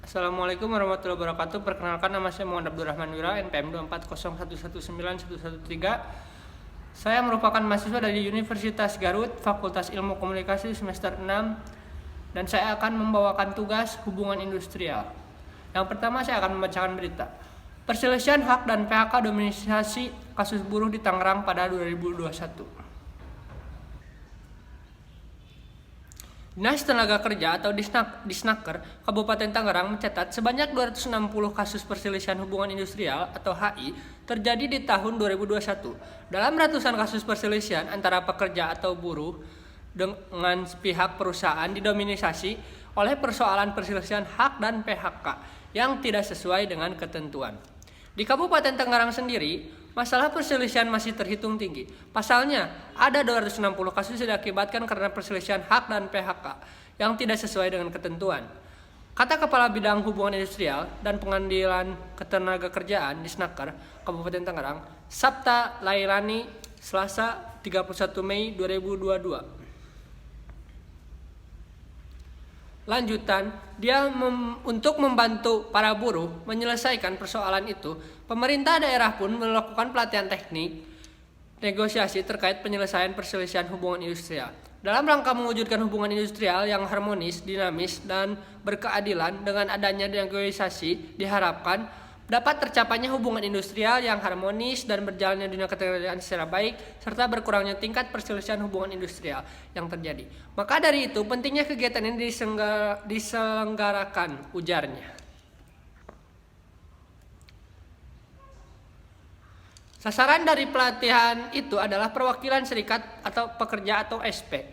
Assalamualaikum warahmatullahi wabarakatuh. Perkenalkan, nama saya Muhammad Abdurrahman Wira, NPM 240119113. Saya merupakan mahasiswa dari Universitas Garut, Fakultas Ilmu Komunikasi semester 6, dan saya akan membawakan tugas hubungan industrial. Yang pertama, saya akan membacakan berita. Perselisihan hak dan PHK dominasi kasus buruh di Tangerang pada 2021. Dinas Tenaga Kerja atau Disnaker Kabupaten Tangerang mencatat sebanyak 260 kasus perselisihan hubungan industrial atau HI terjadi di tahun 2021. Dalam ratusan kasus perselisihan antara pekerja atau buruh dengan pihak perusahaan didominasi oleh persoalan perselisihan hak dan PHK yang tidak sesuai dengan ketentuan. Di Kabupaten Tangerang sendiri, masalah perselisihan masih terhitung tinggi. Pasalnya, ada 260 kasus yang diakibatkan karena perselisihan hak dan PHK yang tidak sesuai dengan ketentuan. Kata Kepala Bidang Hubungan Industrial dan Pengadilan Ketenagakerjaan di Disnaker Kabupaten Tangerang, Sabta Lailani, Selasa 31 Mei 2022. Lanjutan, untuk membantu para buruh menyelesaikan persoalan itu, pemerintah daerah pun melakukan pelatihan teknik negosiasi terkait penyelesaian perselisihan hubungan industrial. Dalam rangka mewujudkan hubungan industrial yang harmonis, dinamis, dan berkeadilan, dengan adanya negosiasi diharapkan dapat tercapainya hubungan industrial yang harmonis dan berjalannya dunia ketenagaan secara baik, serta berkurangnya tingkat perselisihan hubungan industrial yang terjadi. Maka dari itu, pentingnya kegiatan ini diselenggarakan, ujarnya. Sasaran dari pelatihan itu adalah perwakilan serikat atau pekerja atau SP,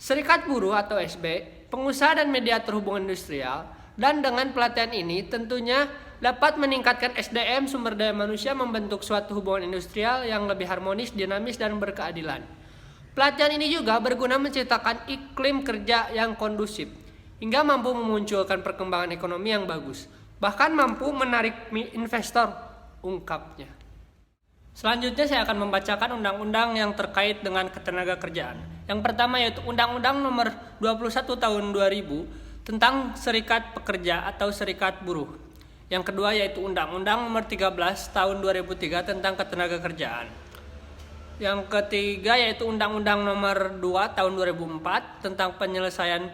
serikat buruh atau SB, pengusaha dan mediator hubungan industrial. Dan dengan pelatihan ini tentunya dapat meningkatkan SDM sumber daya manusia membentuk suatu hubungan industrial yang lebih harmonis, dinamis, dan berkeadilan. Pelatihan ini juga berguna menciptakan iklim kerja yang kondusif hingga mampu memunculkan perkembangan ekonomi yang bagus, bahkan mampu menarik investor, ungkapnya. Selanjutnya saya akan membacakan undang-undang yang terkait dengan ketenagakerjaan. Yang pertama yaitu Undang-Undang Nomor 21 Tahun 2000 tentang Serikat Pekerja atau Serikat Buruh. Yang kedua yaitu Undang-Undang Nomor 13 Tahun 2003 tentang Ketenagakerjaan. Yang ketiga yaitu Undang-Undang Nomor 2 Tahun 2004 tentang penyelesaian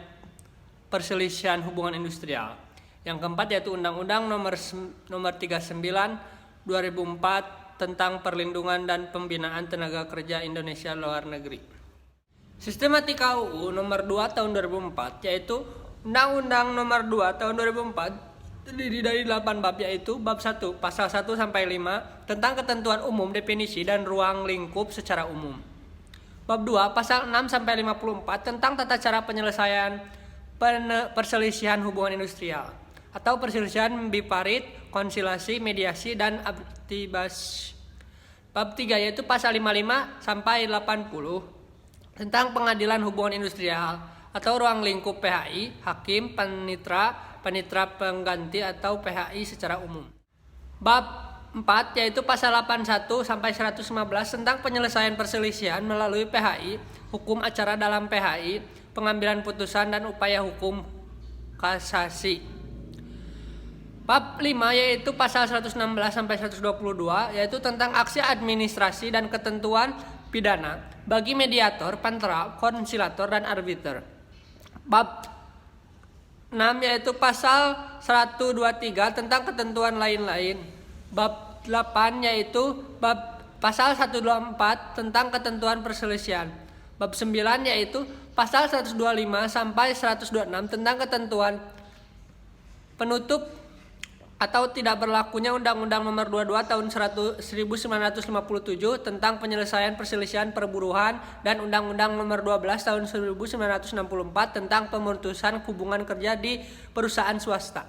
perselisihan hubungan industrial. Yang keempat yaitu Undang-Undang Nomor 39 2004 tentang perlindungan dan pembinaan tenaga kerja Indonesia luar negeri. Sistematika UU Nomor 2 Tahun 2004 yaitu Undang-Undang Nomor 2 Tahun 2004 terdiri dari 8 bab, yaitu bab 1 pasal 1 sampai 5 tentang ketentuan umum, definisi dan ruang lingkup secara umum. Bab 2 pasal 6 sampai 54 tentang tata cara penyelesaian perselisihan hubungan industrial atau perselisihan biparit, konsilasi, mediasi dan arbitrase. Bab 3 yaitu pasal 55 sampai 80 tentang pengadilan hubungan industrial atau ruang lingkup PHI, hakim, panitera pengganti atau PHI secara umum. Bab 4 yaitu pasal 81 sampai 115 tentang penyelesaian perselisihan melalui PHI, hukum acara dalam PHI, pengambilan putusan dan upaya hukum kasasi. Bab 5 yaitu pasal 116 sampai 122 yaitu tentang aksi administrasi dan ketentuan pidana bagi mediator, panitera, konsilator dan arbiter. Bab 6 yaitu pasal 123 tentang ketentuan lain-lain. Bab 8 yaitu pasal 124 tentang ketentuan perselisihan. Bab 9 yaitu pasal 125 sampai 126 tentang ketentuan penutup atau tidak berlakunya Undang-Undang Nomor 22 Tahun 1957 tentang penyelesaian perselisihan perburuhan dan Undang-Undang Nomor 12 Tahun 1964 tentang pemutusan hubungan kerja di perusahaan swasta.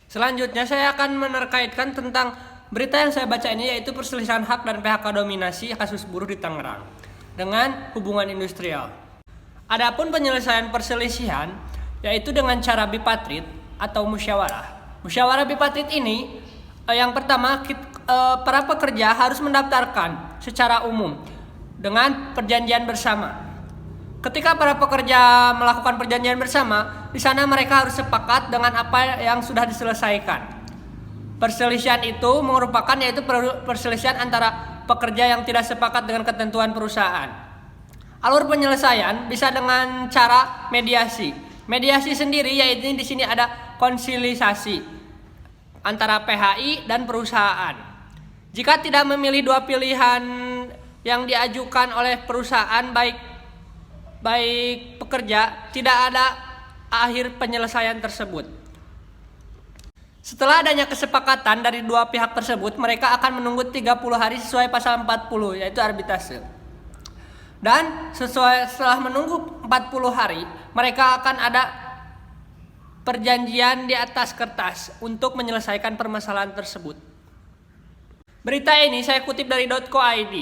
Selanjutnya saya akan menerkaitkan tentang berita yang saya baca ini, yaitu perselisihan hak dan PHK dominasi kasus buruh di Tangerang dengan hubungan industrial. Adapun penyelesaian perselisihan yaitu dengan cara bipatrit atau musyawarah. Musyawarah bipatrit ini yang pertama para pekerja harus mendaftarkan secara umum dengan perjanjian bersama. Ketika para pekerja melakukan perjanjian bersama, di sana mereka harus sepakat dengan apa yang sudah diselesaikan. Perselisihan itu merupakan yaitu perselisihan antara pekerja yang tidak sepakat dengan ketentuan perusahaan. Alur penyelesaian bisa dengan cara mediasi. Mediasi sendiri yaitu di sini ada konsilisasi antara PHI dan perusahaan. Jika tidak memilih dua pilihan yang diajukan oleh perusahaan baik pekerja, tidak ada akhir penyelesaian tersebut. Setelah adanya kesepakatan dari dua pihak tersebut, mereka akan menunggu 30 hari sesuai pasal 40 yaitu arbitrase. Dan setelah menunggu 40 hari, mereka akan ada perjanjian di atas kertas untuk menyelesaikan permasalahan tersebut. Berita ini saya kutip dari .co.id.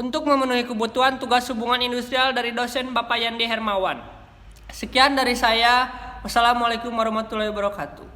Untuk memenuhi kebutuhan tugas hubungan industrial dari dosen Bapak Yandi Hermawan. Sekian dari saya. Wassalamualaikum warahmatullahi wabarakatuh.